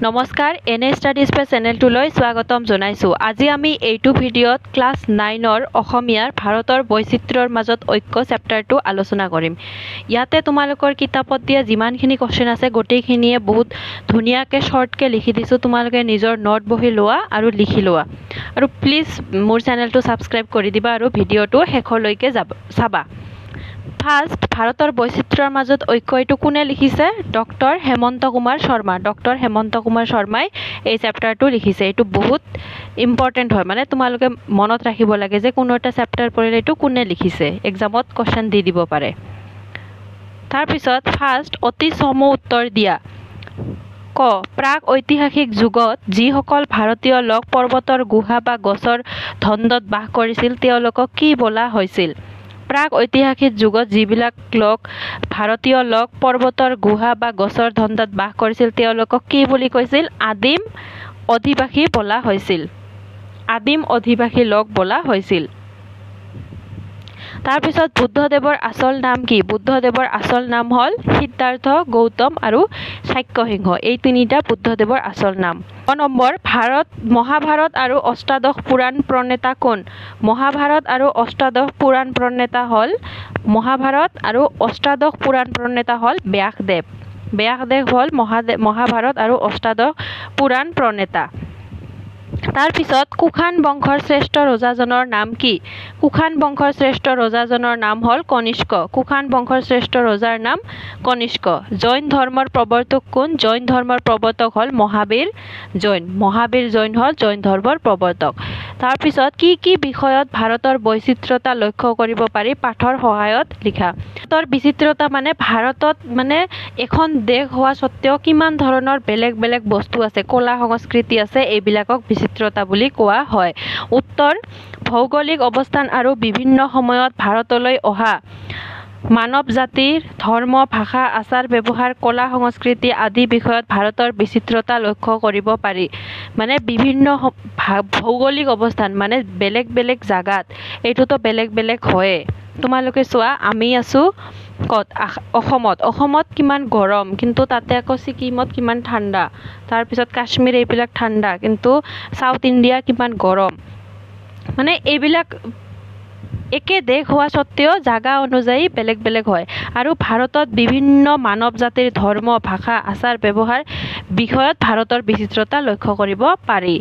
নমস্কাৰ এনে studies pay চেনেলটোলৈ স্বাগতম জনাইছো। আজি আমি এইটো ভিডিঅ'ত ক্লাছ 9ৰ অসমীয়াৰ ভাৰতৰ বৈচিত্ৰ্যৰ মাজত ঐক্য চেপ্টাৰটো আলোচনা কৰিম। ইয়াতে তোমালোকৰ কিতাপত দিয়া যিমানখিনি কোৱেশ্চন আছে গোটেইখিনিয়ে বহুত ধুনীয়াকৈ শৰ্টকৈ লিখি দিছো। তোমালোকে নিজৰ নোট বহি লোৱা আৰু লিখি লোৱা। আৰু প্লিজ মোৰ চেনেলটো ছাবস্ক্ৰাইব কৰি দিবা আৰু ভিডিঅ'টো শেষলৈকে চাবা। ফাৰ্ষ্ট ভাৰতৰ বৈচিত্ৰ্যৰ মাজত ঐক্য এইটো কোনে লিখিছে? ডক্টৰ হেমন্ত কুমাৰ শৰ্মা। ডক্টৰ হেমন্ত কুমাৰ শৰ্মাই এই চেপ্টাৰটো লিখিছে। এইটো বহুত ইম্পৰ্টেণ্ট হয়, মানে তোমালোকে মনত ৰাখিব লাগে যে কোনো এটা চেপ্টাৰ পঢ়িলে এইটো কোনে লিখিছে, এক্সামত কোৱেশ্চন দি দিব পাৰে। তাৰপিছত ফাৰ্ষ্ট অতি চমু উত্তৰ দিয়া। ক প্ৰাক ঐতিহাসিক যুগত যিসকল ভাৰতীয় লোক পৰ্বতৰ গুহা বা গছৰ ধন্দত বাস কৰিছিল তেওঁলোকক কি বোলা হৈছিল? প্ৰাক ঐতিহাসিক যুগত যিবিলাক ভাৰতীয় লোক পৰ্বতৰ গুহা বা গছৰ ধন্দাত বাস কৰিছিল তেওঁলোকক কি বুলি কৈছিল? আদিম অধিবাসী বোলা হৈছিল। আদিম অধিবাসী লোক বোলা হৈছিল। তাৰপিছত বুদ্ধদেৱৰ আচল নাম কি? বুদ্ধদেৱৰ আচল নাম হ'ল সিদ্ধাৰ্থ গৌতম আৰু শাক্যসিংহ। এই তিনিটা বুদ্ধদেৱৰ আচল নাম। নম্বৰ মহাভাৰত আৰু অষ্টাদশ পুৰাণ প্ৰণেতা কোন? মহাভাৰত আৰু অষ্টাদশ পুৰাণ প্ৰণেতা হ'ল ব্যাসদেৱ। ব্যাসদেৱ হ'ল মহাভাৰত আৰু অষ্টাদশ পুৰাণ প্ৰণেতা। তাৰপিছত কুষাণ বংশৰ শ্ৰেষ্ঠ ৰজাজনৰ নাম কি? কুষাণ বংশৰ শ্ৰেষ্ঠ ৰজাজনৰ নাম হ'ল কনিষ্ক। কুষাণ বংশৰ শ্ৰেষ্ঠ ৰজাৰ নাম কনিষ্ক। জৈন ধৰ্মৰ প্ৰৱৰ্তক কোন? জৈন ধৰ্মৰ প্ৰৱৰ্তক হ'ল মহাবীৰ জৈন। মহাবীৰ জৈন হ'ল জৈন ধৰ্মৰ প্ৰৱৰ্তক। তাৰপিছত কি বিষয়ত ভাৰতৰ বৈচিত্ৰতা লক্ষ্য কৰিব পাৰি? পাঠৰ সহায়ত লিখা। ভাৰতৰ বিচিত্ৰতা মানে ভাৰতত এখন দেশ হোৱা স্বত্তেও কিমান ধৰণৰ বেলেগ বেলেগ বস্তু আছে, কলা সংস্কৃতি আছে, এইবিলাকক বিচিত্ৰতা বুলি কোৱা হয়। উত্তৰ ভৌগোলিক অৱস্থান আৰু বিভিন্ন সময়ত ভাৰতলৈ অহা মানৱ জাতিৰ ধৰ্ম, ভাষা, আচাৰ ব্যৱহাৰ, কলা সংস্কৃতি আদি বিষয়ত ভাৰতৰ বিচিত্ৰতা লক্ষ্য কৰিব পাৰি। মানে বিভিন্ন ভৌগোলিক অৱস্থান মানে বেলেগ বেলেগ জাগাত এইটোতো বেলেগ বেলেগ হয়ে। তোমালোকে চোৱা, আমি আছো ক'ত? অসমত। অসমত কিমান গৰম, কিন্তু তাতে আকৌ ছিকিমত কিমান ঠাণ্ডা। তাৰপিছত কাশ্মীৰ এইবিলাক ঠাণ্ডা, কিন্তু চাউথ ইণ্ডিয়া কিমান গৰম। মানে এইবিলাক একে দেশ হোৱা স্বত্তেও জাগা অনুযায়ী বেলেগ বেলেগ হয়। আৰু ভাৰতত বিভিন্ন মানৱ জাতিৰ ধৰ্ম, ভাষা, আচাৰ ব্যৱহাৰ বিষয়ত ভাৰতৰ বিচিত্ৰতা লক্ষ্য কৰিব পাৰি।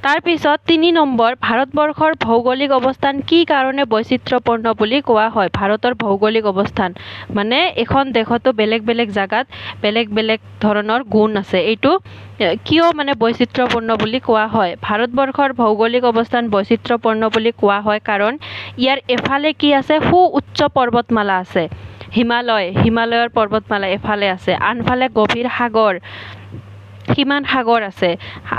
তাৰপিছত 3 নম্বৰ ভাৰতবৰ্ষৰ ভৌগোলিক অৱস্থান কি কাৰণে বৈচিত্ৰ্যপূৰ্ণ বুলি কোৱা হয়? ভাৰতৰ ভৌগোলিক অৱস্থান মানে এখন দেশতো বেলেগ বেলেগ জাগাত বেলেগ বেলেগ ধৰণৰ গুণ আছে। এইটো কিয় বৈচিত্ৰ্যপূৰ্ণ বুলি কোৱা হয়? ভাৰতবৰ্ষৰ ভৌগোলিক অৱস্থান বৈচিত্ৰ্যপূৰ্ণ বুলি কোৱা হয় কাৰণ ইয়াৰ এফালে কি আছে? সুউচ্চ পৰ্বতমালা আছে। হিমালয়ৰ পৰ্বতমালা এফালে আছে। আনফালে গভীৰ সাগৰ, কিমান সাগৰ আছে।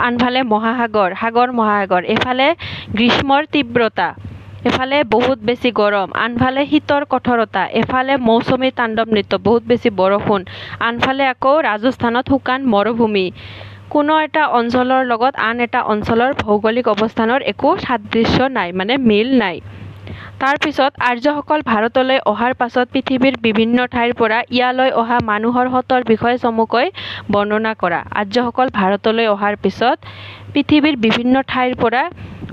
আনফালে মহাসাগৰ। এফালে গ্ৰীষ্মৰ তীব্ৰতা, এফালে বহুত বেছি গৰম। আনফালে শীতৰ কঠোৰতা। এফালে মৌচুমী তাণ্ডৱ নৃত্য, বহুত বেছি বৰষুণ। আনফালে আকৌ ৰাজস্থানত শুকান মৰুভূমি। কোনো এটা অঞ্চলৰ লগত আন এটা অঞ্চলৰ ভৌগোলিক অৱস্থানৰ একো সাদৃশ্য নাই, মানে মিল নাই। তাৰপিছত আৰ্যসকল ভাৰতলৈ অহাৰ পাছত পৃথিৱীৰ বিভিন্ন ঠাইৰ পৰা ইয়ালৈ অহা মানুহৰ হতৰ বিষয়ে চমুকৈ বৰ্ণনা কৰা। আৰ্যসকল ভাৰতলৈ অহাৰ পিছত পৃথিৱীৰ বিভিন্ন ঠাইৰ পৰা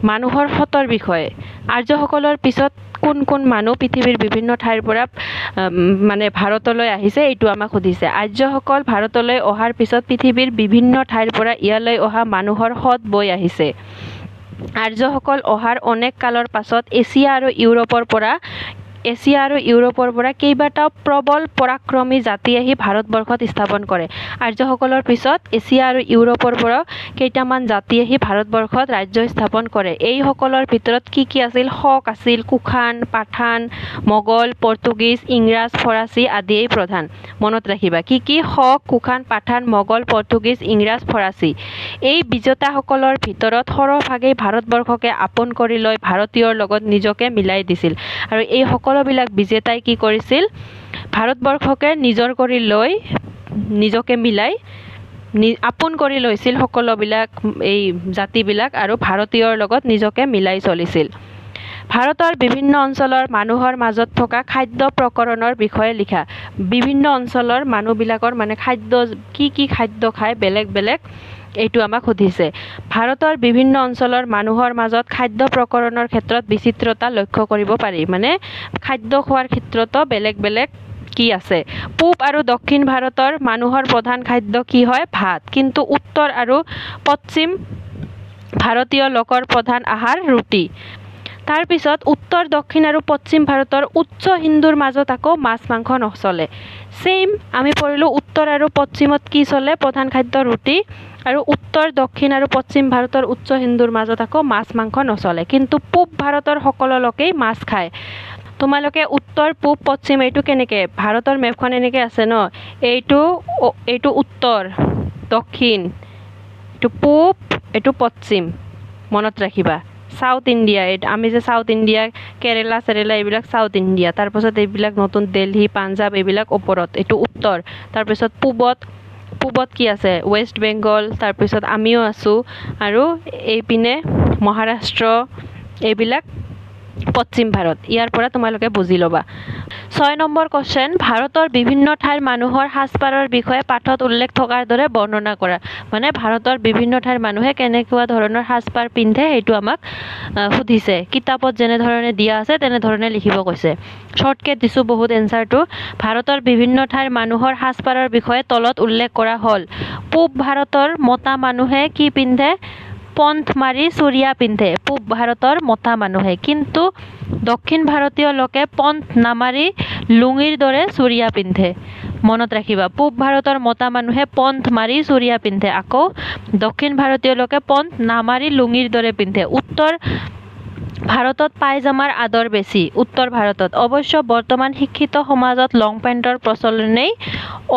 মানুহৰ হতৰ বিষয়ে। আৰ্যসকলৰ পিছত কোন কোন মানুহ পৃথিৱীৰ বিভিন্ন ঠাইৰ পৰা ভাৰতলৈ আহিছে এইটো আমাক সুধিছে। আৰ্যসকল ভাৰতলৈ অহাৰ পিছত পৃথিৱীৰ বিভিন্ন ঠাইৰ পৰা ইয়ালৈ অহা মানুহৰ হত বৈ আহিছে। আৰ্যসকল অহাৰ অনেক কালৰ পাছত এছিয়া আৰু ইউৰোপৰ পৰা কেইবাটাও প্ৰবল পৰাক্ৰমী জাতি আহি ভাৰতবৰ্ষত স্থাপন কৰে। আৰ্যসকলৰ পিছত এছিয়া আৰু ইউৰোপৰ পৰা কেইটামান জাতি আহি ভাৰতবৰ্ষত ৰাজ্য স্থাপন কৰে। এইসকলৰ ভিতৰত কি আছিল? শক আছিল, কুষাণ, পাঠান, মোগল, পৰ্তুগীজ, ইংৰাজ, ফৰাচী আদিয়েই প্ৰধান। মনত ৰাখিবা কি? শক, কুষাণ, পাঠান, মোগল, পৰ্তুগীজ, ইংৰাজ, ফৰাচী। এই বিজেতাসকলৰ ভিতৰত সৰহভাগেই ভাৰতবৰ্ষকে আপোন কৰি লৈ ভাৰতীয়ৰ লগত নিজকে মিলাই দিছিল। আৰু এই সকলোবিলাক বিজেতাই কি কৰিছিল? ভাৰতবৰ্ষকে নিজৰ কৰি লৈ নিজকে মিলাই আপোন কৰি লৈছিল সকলোবিলাক এই জাতিবিলাক, আৰু ভাৰতীয়ৰ লগত নিজকে মিলাই চলিছিল। ভাৰতৰ বিভিন্ন অঞ্চলৰ মানুহৰ মাজত থকা খাদ্য প্ৰকৰণৰ বিষয়ে লিখা বিভিন্ন অঞ্চলৰ মানুহবিলাকৰ মানে খাদ্য কি খাদ্য খায় বেলেগ বেলেগ এইটো আমাক সুধিছে ভাৰতৰ বিভিন্ন অঞ্চলৰ মানুহৰ মাজত খাদ্য প্ৰকৰণৰ ক্ষেত্ৰত বিচিত্ৰতা লক্ষ্য কৰিব পাৰি মানে খাদ্য খোৱাৰ ক্ষেত্ৰতো বেলেগ বেলেগ কি আছে পূব আৰু দক্ষিণ ভাৰতৰ মানুহৰ প্ৰধান খাদ্য কি হয় ভাত কিন্তু উত্তৰ আৰু পশ্চিম ভাৰতীয় লোকৰ প্ৰধান আহাৰ ৰুটি তাৰ পিছত উত্তৰ দক্ষিণ আৰু পশ্চিম ভাৰতৰ উচ্চ হিন্দুৰ মাজত আকৌ মাছ মাংস নচলে সেম আমি পঢ়িলো উত্তৰ আৰু পশ্চিমত কি চলে প্ৰধান খাদ্য ৰুটি আৰু উত্তৰ দক্ষিণ আৰু পশ্চিম ভাৰতৰ উচ্চ হিন্দুৰ মাজত আকৌ মাছ মাংস নচলে কিন্তু পূব ভাৰতৰ সকলো লোকেই মাছ খায় তোমালোকে উত্তৰ পূব পশ্চিম এইটো কেনেকৈ ভাৰতৰ মেপখন এনেকৈ আছে ন এইটো উত্তৰ দক্ষিণ এইটো পূব এইটো পশ্চিম মনত ৰাখিবা সাউথ ইণ্ডিয়া আমি যে সাউথ ইণ্ডিয়া কেৰেলা এইবিলাক সাউথ ইণ্ডিয়া তাৰপিছত এইবিলাক নতুন দিল্লী পাঞ্জাব এইবিলাক ওপৰত এইটো উত্তৰ তাৰপিছত পূবত কি আছে ৱেষ্ট বেংগল তাৰপিছত আমিও আছোঁ আৰু এইপিনে মহাৰাষ্ট্ৰ এইবিলাক পশ্চিম ভাৰত ইয়াৰ পৰা তোমালোকে বুজি ল'বা 6 নম্বৰ কোৱেশ্চন ভাৰতৰ বিভিন্ন ঠাইৰ মানুহৰ সাজপাৰৰ বিষয়ে পাঠত উল্লেখ থকাৰ দৰে বৰ্ণনা কৰা মানে ভাৰতৰ বিভিন্ন ঠাইৰ মানুহে কেনেকুৱা ধৰণৰ সাজপাৰ পিন্ধে সেইটো আমাক সুধিছে কিতাপত যেনে ধৰণে দিয়া আছে তেনে ধৰণে লিখিব কৈছে শৰ্টকাট দিছো বহুত এনসাৰটো ভাৰতৰ বিভিন্ন ঠাইৰ মানুহৰ সাজপাৰৰ বিষয়ে তলত উল্লেখ কৰা হ'ল পূব ভাৰতৰ মতা মানুহে কি পিন্ধে পন্থ মাৰি চুৰিয়া পিন্ধে পূব ভাৰতৰ মতা মানুহে কিন্তু দক্ষিণ ভাৰতীয় লোকে পন্থ নামাৰি লুঙিৰ দৰে চুৰিয়া পিন্ধে মনত ৰাখিবা পূব ভাৰতৰ মতা মানুহে পন্থ মাৰি চুৰিয়া পিন্ধে আকৌ দক্ষিণ ভাৰতীয় লোকে পন্থ নামাৰি লুঙিৰ দৰে পিন্ধে উত্তৰ ভাৰতত পায়জামাৰ আদৰ বেছি উত্তৰ ভাৰতত অৱশ্য বৰ্তমান শিক্ষিত সমাজত লং পেণ্টৰ প্ৰচলনেই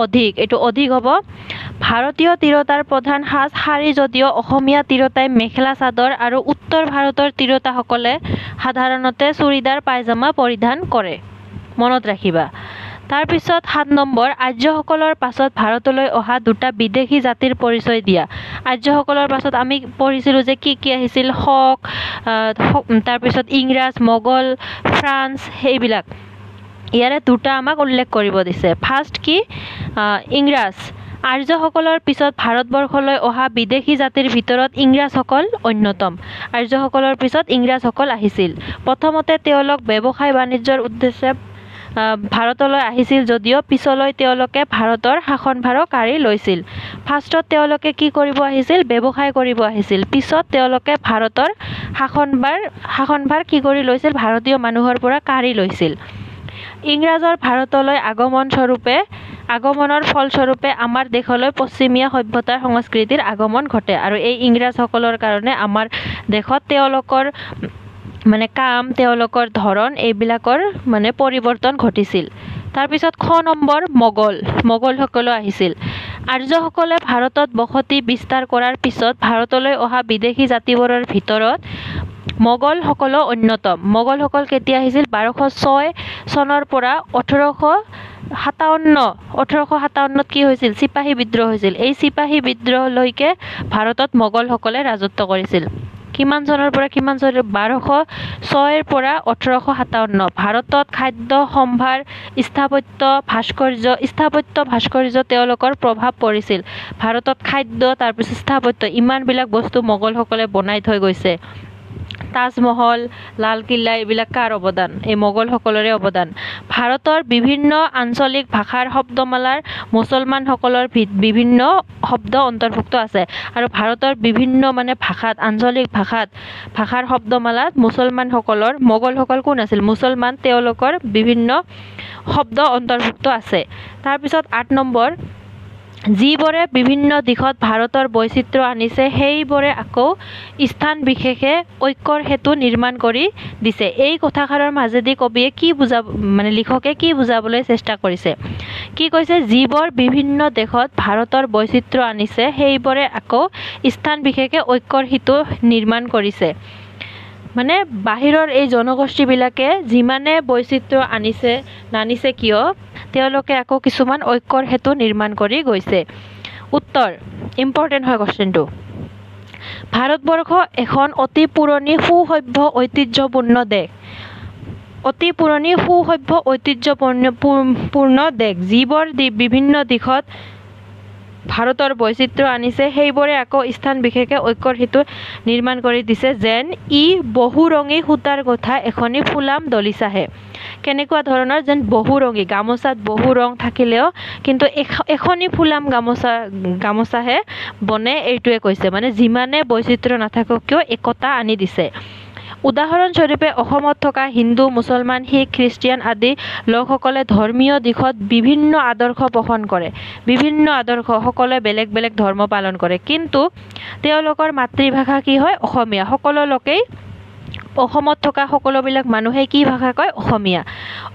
অধিক এইটো অধিক হ'ব ভাৰতীয় তিৰোতাৰ প্ৰধান সাজ শাৰী যদিও অসমীয়া তিৰোতাই মেখেলা চাদৰ আৰু উত্তৰ ভাৰতৰ তিৰোতাসকলে সাধাৰণতে চুৰিদাৰ পায়জামা পৰিধান কৰে মনত ৰাখিবা তাৰপিছত 7 নম্বৰ আৰ্যসকলৰ পাছত ভাৰতলৈ অহা দুটা বিদেশী জাতিৰ পৰিচয় দিয়া আৰ্যসকলৰ পাছত আমি পঢ়িছিলোঁ যে কি আহিছিল হক তাৰপিছত ইংৰাজ মোগল ফ্ৰান্স সেইবিলাক ইয়াৰে দুটা আমাক উল্লেখ কৰিব দিছে ফাৰ্ষ্ট কি ইংৰাজ আৰ্যসকলৰ পিছত ভাৰতবৰ্ষলৈ অহা বিদেশী জাতিৰ ভিতৰত ইংৰাজসকল অন্যতম আৰ্যসকলৰ পিছত ইংৰাজসকল আহিছিল প্ৰথমতে তেওঁলোক ব্যৱসায় বাণিজ্যৰ উদ্দেশ্যে ভাৰতলৈ আহিছিল যদিও পিছলৈ তেওঁলোকে ভাৰতৰ শাসনভাৰো কাঢ়ি লৈছিল ফাৰ্ষ্টত তেওঁলোকে কি কৰিব আহিছিল ব্যৱসায় কৰিব আহিছিল পিছত তেওঁলোকে ভাৰতৰ শাসনভাৰ কি কৰি লৈছিল ভাৰতীয় মানুহৰ পৰা কাঢ়ি লৈছিল ইংৰাজৰ ভাৰতলৈ আগমনৰ ফলস্বৰূপে আমাৰ দেশলৈ পশ্চিমীয়া সভ্যতাৰ সংস্কৃতিৰ আগমন ঘটে আৰু এই ইংৰাজসকলৰ কাৰণে আমাৰ দেশত তেওঁলোকৰ মানে কাম তেওঁলোকৰ ধৰণ এইবিলাকৰ মানে পৰিৱৰ্তন ঘটিছিল তাৰপিছত 6 নম্বৰ মোগলসকলো আহিছিল আৰ্যসকলে ভাৰতত বসতি বিস্তাৰ কৰাৰ পিছত ভাৰতলৈ অহা বিদেশী জাতিবোৰৰ ভিতৰত মোগলসকলো অন্যতম মোগলসকল কেতিয়া আহিছিল 1206 চনৰ পৰা 1857ত কি হৈছিল চিপাহী বিদ্ৰোহ হৈছিল এই চিপাহী বিদ্ৰোহলৈকে ভাৰতত মোগলসকলে ৰাজত্ব কৰিছিল কিমান চনৰ পৰা কিমান চনৰ 1206 পৰা 1857 ভাৰতত খাদ্য সম্ভাৰ স্থাপত্য ভাস্কৰ্য তেওঁলোকৰ প্ৰভাৱ পৰিছিল ভাৰতত খাদ্য তাৰপিছত স্থাপত্য ইমানবিলাক বস্তু মোগলসকলে বনাই থৈ গৈছে তাজমহল লালকিল্লা এইবিলাক কাৰ অৱদান এই মোগলসকলৰে অৱদান ভাৰতৰ বিভিন্ন আঞ্চলিক ভাষাৰ শব্দমালাৰ মুছলমানসকলৰ বিভিন্ন শব্দ অন্তৰ্ভুক্ত আছে আৰু ভাৰতৰ বিভিন্ন মানে ভাষাত আঞ্চলিক ভাষাৰ শব্দমালাত মোগলসকল কোন আছিল মুছলমান তেওঁলোকৰ বিভিন্ন শব্দ অন্তৰ্ভুক্ত আছে তাৰপিছত 8 নম্বৰ যিবোৰে বিভিন্ন দিশত ভাৰতৰ বৈচিত্ৰ্য আনিছে সেইবোৰে আকৌ স্থান বিশেষে ঐক্যৰ হেতু নিৰ্মাণ কৰি দিছে এই কথাষাৰৰ মাজেদি কবিয়ে লিখকে কি বুজাবলৈ চেষ্টা কৰিছে কি কৈছে যিবোৰ বিভিন্ন দেশত ভাৰতৰ বৈচিত্ৰ্য আনিছে সেইবোৰে আকৌ স্থান বিশেষে ঐক্যৰ হেতু নিৰ্মাণ কৰিছে মানে বাহিৰৰ এই জনগোষ্ঠীবিলাকে যিমানে বৈচিত্ৰ্য নানিছে কিয় তেওঁলোকে আকৌ কিছুমান ঐক্যৰ হেতু নিৰ্মাণ কৰি গৈছে উত্তৰ ইম্পৰ্টেণ্ট হয় কোৱেশ্চনটো ভাৰতবৰ্ষ এখন অতি পুৰণি সুসভ্য ঐতিহ্যপূৰ্ণ দেশ অতি পুৰণি সুসভ্য ঐতিহ্যপূৰ্ণ দেশ, যিবোৰ বিভিন্ন দিশত ভাৰতৰ বৈচিত্ৰ্য আনিছে, সেইবোৰে আকৌ স্থান বিশেষে ঐক্যৰ সেতু নিৰ্মাণ কৰি দিছে। যেন ই বহুৰঙী সূতাৰ কথা এখনি ফুলাম দলিচাহে। কেনেকুৱা ধৰণৰ? যেন বহুৰঙী, গামোচাত বহু ৰং থাকিলেও কিন্তু এখনি ফুলাম গামোচাহে বনে, এইটোৱে কৈছে। মানে যিমানে বৈচিত্ৰ্য নাথাকক কিয় একতা আনি দিছে। উদাহৰণস্বৰূপে অসমত থকা হিন্দু, মুছলমান, শিখ, খ্ৰীষ্টিয়ান আদি লোকসকলে ধৰ্মীয় দিশত বিভিন্ন আদৰ্শ পোষণ কৰে। বিভিন্ন আদৰ্শ, সকলোৱে বেলেগ বেলেগ ধৰ্ম পালন কৰে, কিন্তু তেওঁলোকৰ মাতৃভাষা কি হয়? অসমীয়া। সকলো লোকেই অসমত থকা সকলোবিলাক মানুহে কি ভাষা কয়? অসমীয়া।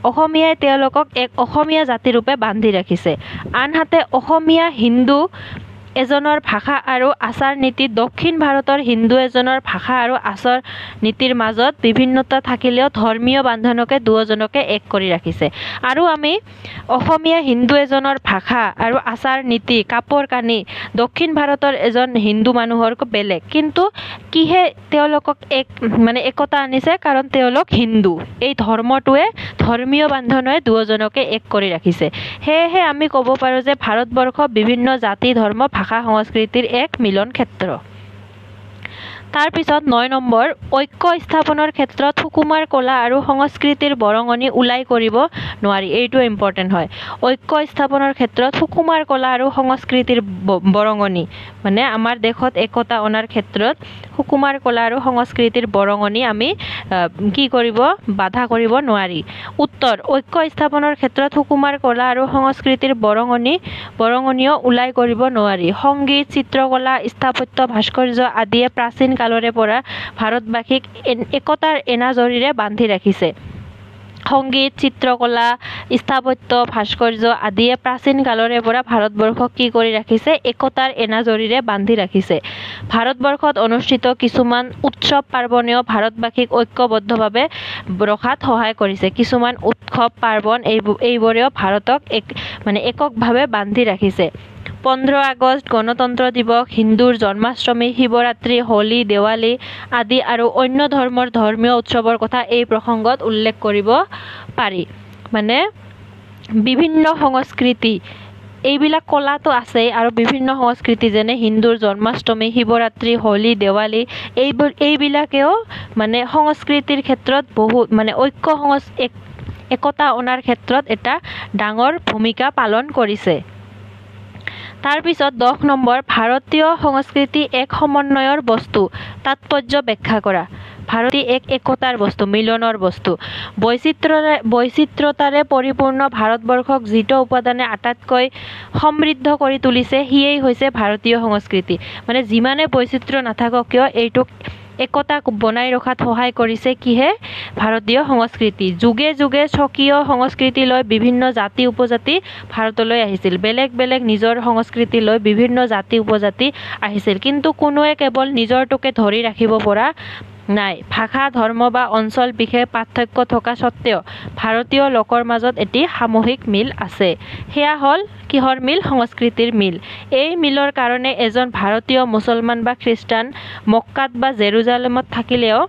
অসমীয়াই তেওঁলোকক এক অসমীয়া জাতিৰূপে বান্ধি ৰাখিছে। আনহাতে অসমীয়া হিন্দু এজনৰ ভাষা আৰু আচাৰ নীতি, দক্ষিণ ভাৰতৰ হিন্দু এজনৰ ভাষা আৰু আচাৰ নীতিৰ মাজত বিভিন্নতা থাকিলেও ধৰ্মীয় বান্ধোনকে দুয়োজনকে এক কৰি ৰাখিছে। আৰু আমি অসমীয়া হিন্দু এজনৰ ভাষা আৰু আচাৰ নীতি, কাপোৰ কানি দক্ষিণ ভাৰতৰ এজন হিন্দু মানুহৰ বেলেগ, কিন্তু কিহে তেওঁলোকক একতা আনিছে? কাৰণ তেওঁলোক হিন্দু। এই ধৰ্মটোৱে, ধৰ্মীয় বান্ধোনে দুয়োজনকে এক কৰি ৰাখিছে। সেয়েহে আমি ক'ব পাৰোঁ যে ভাৰতবৰ্ষ বিভিন্ন জাতি, ধৰ্ম, ভাষা, সংস্কৃতিৰ এক মিলন ক্ষেত্ৰ। তাৰপিছত ৯ নম্বৰ, ঐক্য স্থাপনৰ ক্ষেত্ৰত সুকুমাৰ কলা আৰু সংস্কৃতিৰ বৰঙণি ওলাই কৰিব নোৱাৰি। এইটো ইম্পৰ্টেণ্ট হয়। ঐক্য স্থাপনৰ ক্ষেত্ৰত সুকুমাৰ কলা আৰু সংস্কৃতিৰ বৰঙণি, মানে আমাৰ দেশত একতা অনাৰ ক্ষেত্ৰত সুকুমাৰ কলা আৰু সংস্কৃতিৰ বৰঙণি আমি কি কৰিব? বাধা কৰিব নোৱাৰি। উত্তৰ, ঐক্য স্থাপনৰ ক্ষেত্ৰত সুকুমাৰ কলা আৰু সংস্কৃতিৰ বৰঙণিও ওলাই কৰিব নোৱাৰি। সংগীত, চিত্ৰকলা, স্থাপত্য, ভাস্কৰ্য আদিয়ে প্ৰাচীন কালৰে পৰা ভাৰতবাসীক একতাৰ এনাজৰীৰে বান্ধি ৰাখিছে। সংগীত, চিত্ৰকলা, স্থাপত্য, ভাস্কৰ্য আদিয়ে প্ৰাচীন কালৰে পৰা ভাৰতবৰ্ষক কি কৰি ৰাখিছে? একতাৰ এনাজৰীৰে বান্ধি ৰাখিছে। ভাৰতবৰ্ষত অনুষ্ঠিত কিছুমান উৎসৱ পাৰ্বণেও ভাৰতবাসীক ঐক্যবদ্ধভাৱে ৰখাত সহায় কৰিছে। কিছুমান উৎসৱ পাৰ্বণ এইবোৰেও ভাৰতক এককভাৱে বান্ধি ৰাখিছে। 15 আগষ্ট, গণতন্ত্ৰ দিৱস, হিন্দুৰ জন্মাষ্টমী, শিৱৰাত্ৰি, হোলী, দেৱালী আদি আৰু অন্য ধৰ্মৰ ধৰ্মীয় উৎসৱৰ কথা এই প্ৰসংগত উল্লেখ কৰিব পাৰি। মানে বিভিন্ন সংস্কৃতি, এইবিলাক কলাটো আছেই, আৰু বিভিন্ন সংস্কৃতি যেনে হিন্দুৰ জন্মাষ্টমী, শিৱৰাত্ৰি, হোলী, দেৱালী এইবিলাকেও সংস্কৃতিৰ ক্ষেত্ৰত বহুত ঐক্য একতা অনাৰ ক্ষেত্ৰত এটা ডাঙৰ ভূমিকা পালন কৰিছে। তাৰপিছত 10 নম্বৰ, ভাৰতীয় সংস্কৃতি এক সমন্বয়ৰ বস্তু, তাৎপৰ্য ব্যাখ্যা কৰা। ভাৰতী এক একতাৰ বস্তু, মিলনৰ বস্তু। বৈচিত্ৰতাৰে পৰিপূৰ্ণ ভাৰতবৰ্ষক যিটো উপাদানে আটাইতকৈ সমৃদ্ধ কৰি তুলিছে, সিয়েই হৈছে ভাৰতীয় সংস্কৃতি। মানে যিমানে বৈচিত্ৰ্য নাথাকক কিয়, এইটোক একতা বনাই ৰখাত সহায় কৰিছে কিহে? ভাৰতীয় সংস্কৃতি। যুগে যুগে স্বকীয় সংস্কৃতি লৈ বিভিন্ন জাতি উপজাতি ভাৰতলৈ আহিছিল। বেলেগ বেলেগ নিজৰ সংস্কৃতি লৈ বিভিন্ন জাতি উপজাতি আহিছিল, কিন্তু কোনোৱে কেৱল নিজৰটোকে ধৰি ৰাখিব পৰা নাই। ভাষা, ধৰ্ম বা অঞ্চল বিশেষ পাৰ্থক্য থকা স্বত্বেও ভাৰতীয় লোকৰ মাজত এটি সামূহিক মিল আছে। সেয়া হ'ল কিহৰ মিল? সংস্কৃতিৰ মিল। এই মিলৰ কাৰণে এজন ভাৰতীয় মুছলমান বা খ্ৰীষ্টান মক্কাত বা জেৰুজালেমত থাকিলেও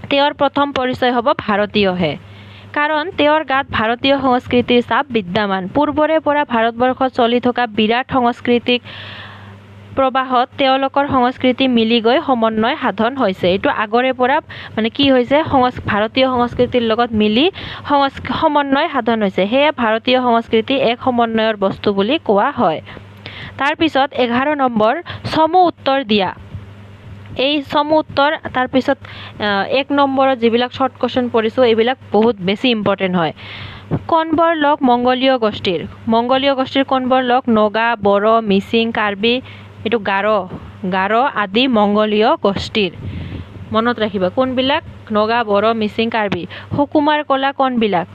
তেওঁৰ প্ৰথম পৰিচয় হ'ব ভাৰতীয়হে, কাৰণ তেওঁৰ গাত ভাৰতীয় সংস্কৃতিৰ ছাপ বিদ্যমান। পূৰ্বৰে পৰা ভাৰতবৰ্ষত চলি থকা বিৰাট সাংস্কৃতিক প্ৰবাহত তেওঁলোকৰ সংস্কৃতি মিলি গৈ সমন্বয় সাধন হৈছে। এইটো আগৰে পৰা কি হৈছে? ভাৰতীয় সংস্কৃতিৰ লগত মিলি সমন্বয় সাধন হৈছে। সেয়ে ভাৰতীয় সংস্কৃতি এক সমন্বয়ৰ বস্তু বুলি কোৱা হয়। তাৰপিছত 11 নম্বৰ, চমু উত্তৰ দিয়া। এই চমু উত্তৰ, তাৰপিছত 1 নম্বৰত যিবিলাক শৰ্ট কুৱেশ্যন পঢ়িছোঁ, এইবিলাক বহুত বেছি ইম্পৰ্টেণ্ট হয়। কোনবোৰ লোক মংগোলীয় গোষ্ঠীৰ? মংগোলীয় গোষ্ঠীৰ কোনবোৰ লোক? নগা, বড়ো, মিচিং, কাৰ্বি, এইটো গাৰো আদি মংগোলীয় গোষ্ঠীৰ। মনত ৰাখিবা কোনবিলাক? নগা, বড়ো, মিচিং, কাৰ্বি। সুকুমাৰ কলা কোনবিলাক?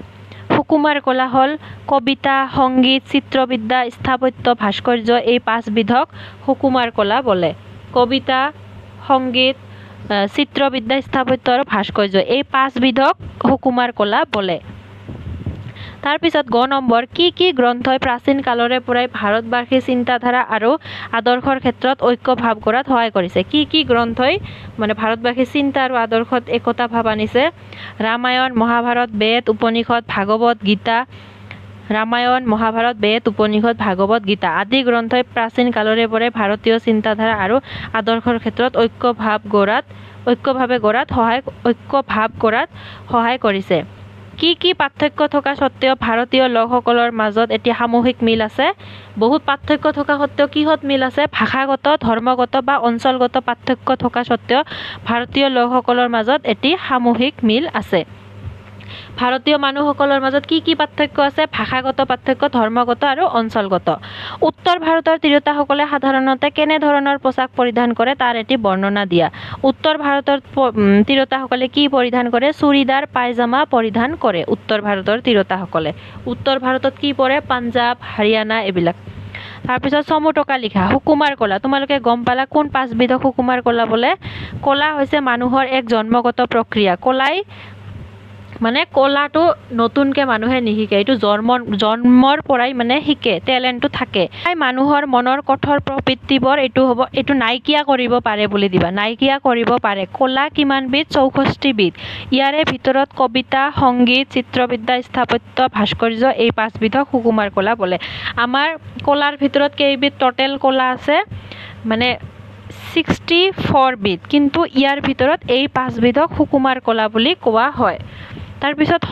সুকুমাৰ কলা হ'ল কবিতা, সংগীত, চিত্ৰবিদ্যা, স্থাপত্য, ভাস্কৰ্য, এই 5 বিধক সুকুমাৰ কলা বোলে। কবিতা, সংগীত, চিত্ৰবিদ্যা, স্থাপত্য আৰু ভাস্কৰ্য, এই 5 বিধক সুকুমাৰ কলা বোলে। তাৰ পিছত গ নম্বৰ কি গ্ৰন্থই প্ৰাচীন কালৰে পৰাই ভাৰতবাসীৰ চিন্তাধাৰা আৰু আদৰ্শৰ ক্ষেত্ৰত ঐক্য ভাৱ কৰাত সহায় কৰিছে কি গ্ৰন্থই মানে ভাৰতবাসীৰ চিন্তা আৰু আদৰ্শত একতা ভাৱ আনিছে ৰামায়ণ মহাভাৰত বেদ উপনিষদ ভাগৱত গীতা ৰামায়ণ মহাভাৰত বেদ উপনিষদ ভাগৱত গীতা আদি গ্ৰন্থই প্ৰাচীন কালৰে পৰাই ভাৰতীয় চিন্তাধাৰা আৰু আদৰ্শৰ ক্ষেত্ৰত ঐক্য ভাৱ কৰাত সহায় কৰিছে কি পাৰ্থক্য থকা স্বত্তেও ভাৰতীয় লোকসকলৰ মাজত এটি সামূহিক মিল আছে বহুত পাৰ্থক্য থকা স্বত্তেও কিহত মিল আছে ভাষাগত ধৰ্মগত বা অঞ্চলগত পাৰ্থক্য থকা স্বত্তেও ভাৰতীয় লোকসকলৰ মাজত এটি সামূহিক মিল আছে ভাৰতীয় মানুহসকলৰ মাজত কি পাৰ্থক্য আছে ভাষাগত পাৰ্থক্য ধৰ্মগত আৰু অঞ্চলগত উত্তৰ ভাৰতৰ তিৰোতাসকলে সাধাৰণতে কেনে ধৰণৰ পোছাক পৰিধান কৰে তাৰ এটি বৰ্ণনা দিয়া উত্তৰ ভাৰতৰ তিৰোতাসকলে কি পৰিধান কৰে চুৰিদাৰ পায়জামা পৰিধান কৰে উত্তৰ ভাৰতৰ তিৰোতাসকলে উত্তৰ ভাৰতত কি পৰে পাঞ্জাৱ হাৰিয়ানা এইবিলাক তাৰপিছত চমুটকা লিখা সুকুমাৰ কলা তোমালোকে গম পালা কোন পাঁচবিধ সুকুমাৰ কলা বোলে কলা হৈছে মানুহৰ এক জন্মগত প্ৰক্ৰিয়া কলাই মানে কলাটো নতুনকে মানুহে নিশিকে এইটো জন্মৰ পৰাই মানে শিকে টেলেণ্টটো থাকে মানুহৰ মনৰ কঠোৰ প্ৰবৃত্তিবোৰ এইটো নাইকিয়া কৰিব পাৰে বুলি দিবা নাইকিয়া কৰিব পাৰে কলা কিমানবিধ 64 বিধ ইয়াৰে ভিতৰত কবিতা সংগীত চিত্ৰবিদ্যা স্থাপত্য ভাস্কৰ্য এই পাঁচবিধক সুকুমাৰ কলা বোলে আমাৰ কলাৰ ভিতৰত কেইবিধ টোটেল কলা আছে মানে 64 বিধ কিন্তু ইয়াৰ ভিতৰত এই পাঁচবিধক সুকুমাৰ কলা বুলি কোৱা হয় তাৰপিছত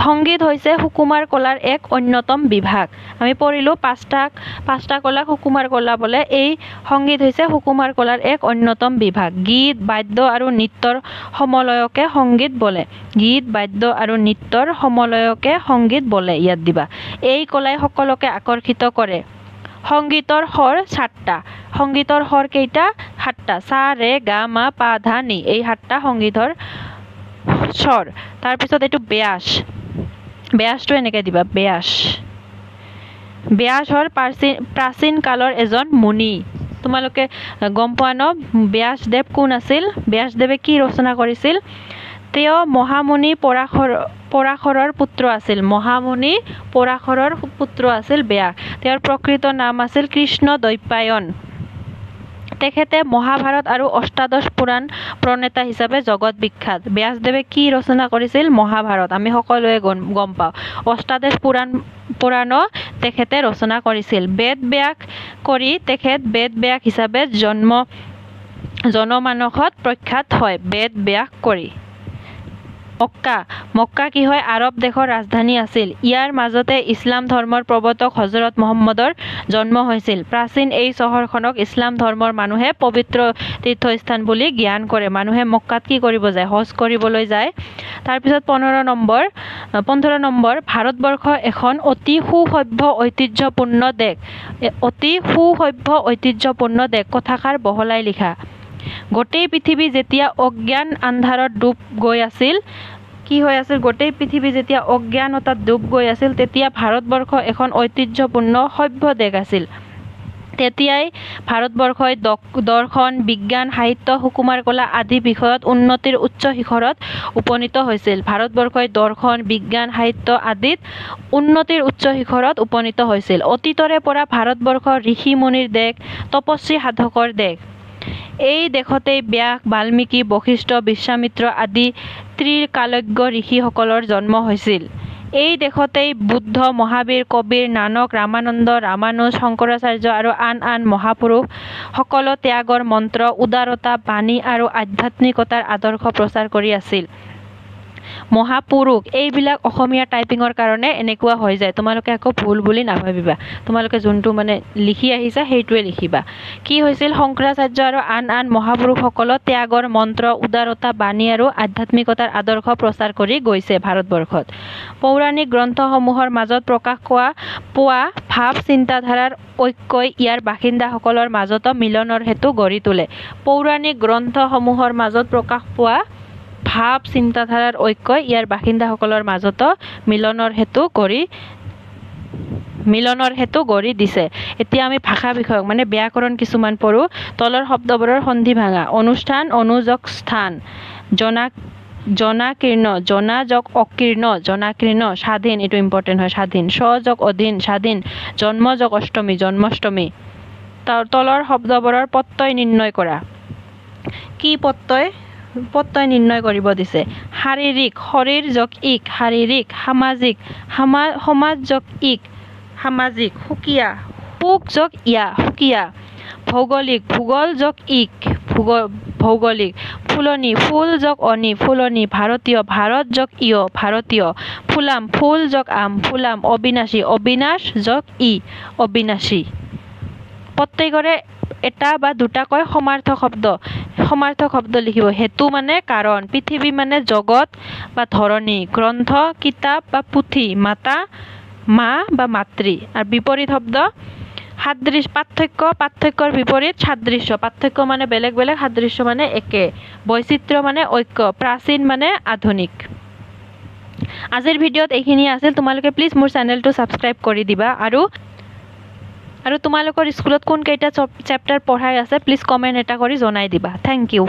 সংগীত হৈছে সুকুমাৰ কলাৰ এক অন্যতম বিভাগ আমি পঢ়িলো পাঁচটা কলা সুকুমাৰ কলা বোলে এই সংগীত হৈছে সুকুমাৰ কলাৰ এক অন্যতম বিভাগ গীত বাদ্য আৰু নৃত্যৰ সমলয়কে সংগীত বোলে গীত বাদ্য আৰু নৃত্যৰ সমলয়কে সংগীত বোলে ইয়াত দিবা এই কলাই সকলোকে আকৰ্ষিত কৰে সংগীতৰ স্বৰ 7টা সংগীতৰ স্বৰ কেইটা 7টা সা ৰে গা মা পা ধা নি এই 7টা সংগীতৰ স্বৰ তাৰপিছত এইটো ব্যাসটো এনেকৈ দিবা ব্যাস হল প্ৰাচীন কালৰ এজন মুনি তোমালোকে গম পোৱা ন ব্যাসদেৱ কোন আছিল ব্যাসদেৱে কি ৰচনা কৰিছিল তেওঁ মহামুনি পৰাশৰৰ পুত্ৰ আছিল ব্যাস তেওঁৰ প্ৰকৃত নাম আছিল কৃষ্ণ দ্বৈপায়ন তেখেতে মহাভাৰত আৰু অষ্টাদশ পুৰাণ প্ৰণেতা হিচাপে জগত বিখ্যাত ব্যাসদেৱে কি ৰচনা কৰিছিল মহাভাৰত আমি সকলোৱে গম পাওঁ অষ্টাদশ পুৰাণো তেখেতে ৰচনা কৰিছিল বেদ ব্যাস কৰি তেখেত বেদ ব্যাস হিচাপে জনমানসত প্ৰখ্যাত হয় বেদ ব্যাস কৰি মক্কা কি হয় আৰব দেশৰ ৰাজধানী আছিল ইয়াৰ মাজতে ইছলাম ধৰ্মৰ প্ৰৱৰ্তক হযৰত মুহাম্মদৰ জন্ম হৈছিল প্ৰাচীন এই চহৰখনক ইছলাম ধৰ্মৰ মানুহে পবিত্ৰ তীৰ্থস্থান বুলি জ্ঞান কৰে মানুহে মক্কাত কি কৰিব যায় হজ কৰিবলৈ যায় তাৰপিছত 15 নম্বৰ ভাৰতবৰ্ষ এখন অতি সুসভ্য ঐতিহ্যপূৰ্ণ দেশ কথাষাৰ বহলাই লিখা গোটেই পৃথিৱী যেতিয়া অজ্ঞান আন্ধাৰত ডুব গৈ আছিল গোটেই পৃথিৱী যেতিয়া অজ্ঞানতাত ডুব গৈ আছিল তেতিয়া ভাৰতবৰ্ষ এখন ঐতিহ্যপূৰ্ণ সভ্য দেশ আছিল তেতিয়াই ভাৰতবৰ্ষই দৰ্শন বিজ্ঞান সাহিত্য সুকুমাৰ কলা আদি বিষয়ত উন্নতিৰ উচ্চ শিখৰত উপনীত হৈছিল ভাৰতবৰ্ষই দৰ্শন বিজ্ঞান সাহিত্য আদিত উন্নতিৰ উচ্চ শিখৰত উপনীত হৈছিল অতীতৰে পৰা ভাৰতবৰ্ষ ঋষি মুনিৰ দেশ তপস্বী সাধকৰ দেশ এই দেশতেই ব্যাস বাল্মীকি বশিষ্ঠ বিশ্বামিত্ৰ আদি ত্ৰিকালজ্ঞ ঋষিসকলৰ জন্ম হৈছিল এই দেশতেই বুদ্ধ মহাবীৰ কবিৰ নানক ৰামানন্দ ৰামানুজ শংকৰাচাৰ্য আৰু আন মহাপুৰুষ সকলো ত্যাগৰ মন্ত্ৰ উদাৰতা বাণী আৰু আধ্যাত্মিকতাৰ আদৰ্শ প্ৰচাৰ কৰি আছিল মহাপুৰুষ এইবিলাক অসমীয়া টাইপিঙৰ কাৰণে এনেকুৱা হৈ যায় তোমালোকে একো ভুল বুলি নাভাবিবা তোমালোকে যোনটো মানে লিখি আহিছা সেইটোৱে লিখিবা কি হৈছিল শংকৰাচাৰ্য আৰু আন মহাপুৰুষসকলে ত্যাগৰ মন্ত্ৰ উদাৰতা বাণী আৰু আধ্যাত্মিকতাৰ আদৰ্শ প্ৰচাৰ কৰি গৈছে ভাৰতবৰ্ষত পৌৰাণিক গ্ৰন্থসমূহৰ মাজত প্ৰকাশ পোৱা ভাৱ চিন্তাধাৰাৰ ঐক্যই ইয়াৰ বাসিন্দাসকলৰ মাজত মিলনৰ হেতু গঢ়ি তোলে পৌৰাণিক গ্ৰন্থসমূহৰ মাজত প্ৰকাশ পোৱা ভাৱ চিন্তাধাৰাৰ ঐক্যই ইয়াৰ বাসিন্দাসকলৰ মাজত মিলনৰ হেতু গঢ়ি দিছে এতিয়া আমি ভাষা বিষয়ক মানে ব্যাকৰণ কিছুমান পঢ়ো তলৰ শব্দবোৰৰ সন্ধি ভাঙা অনুষ্ঠান অনুযোগ স্থান জনাকীৰ্ণ জনা যোগ অকীৰ্ণ জনাকীৰ্ণ স্বাধীন এইটো ইম্পৰ্টেণ্ট হয় স্বাধীন স যোগ অধীন স্বাধীন জন্ম যোগ অষ্টমী জন্মাষ্টমী তলৰ শব্দবোৰৰ প্ৰত্যয় নিৰ্ণয় কৰা কি প্ৰত্যয় নিৰ্ণয় কৰিব দিছে শাৰীৰিক শৰীৰ যোগ ইক শাৰীৰিক সামাজিক সমাজ যোগ ইক সামাজিক সুকীয়া সুক যোগ ইয়া সুকীয়া ভৌগোলিক ভূগোল যোগ ইক ভৌগোলিক ফুলনি ফুল যোগ অনি ফুলনি ভাৰতীয় ভাৰত যোগ ইয় ভাৰতীয় ফুলাম ফুল যোগ আম ফুলাম অবিনাশী অবিনাশ যোগ ই অবিনাশী প্ৰত্যেকৰে এটা বা দুটাকৈ সমাৰ্থক শব্দ লিখিব হেতু মানে কাৰণ পৃথিৱী মানে জগত বা ধৰণী গ্ৰন্থ কিতাপ বা পুথি মাতা মা বা মাতৃ আৰু বিপৰীত শব্দ পাৰ্থক্যৰ বিপৰীত সাদৃশ্য পাৰ্থক্য মানে বেলেগ বেলেগ সাদৃশ্য মানে একে বৈচিত্ৰ্য মানে ঐক্য প্ৰাচীন মানে আধুনিক আজিৰ ভিডিঅ'ত এইখিনি আছিল তোমালোকে প্লিজ মোৰ চেনেলটো সাবস্ক্ৰাইব কৰি দিবা আৰু তোমালোকৰ স্কুলত কোন কেইটা চেপ্টাৰ পঢ়াই আছে প্লিজ কমেন্ট এটা কৰি জনাই দিবা থ্যাংক ইউ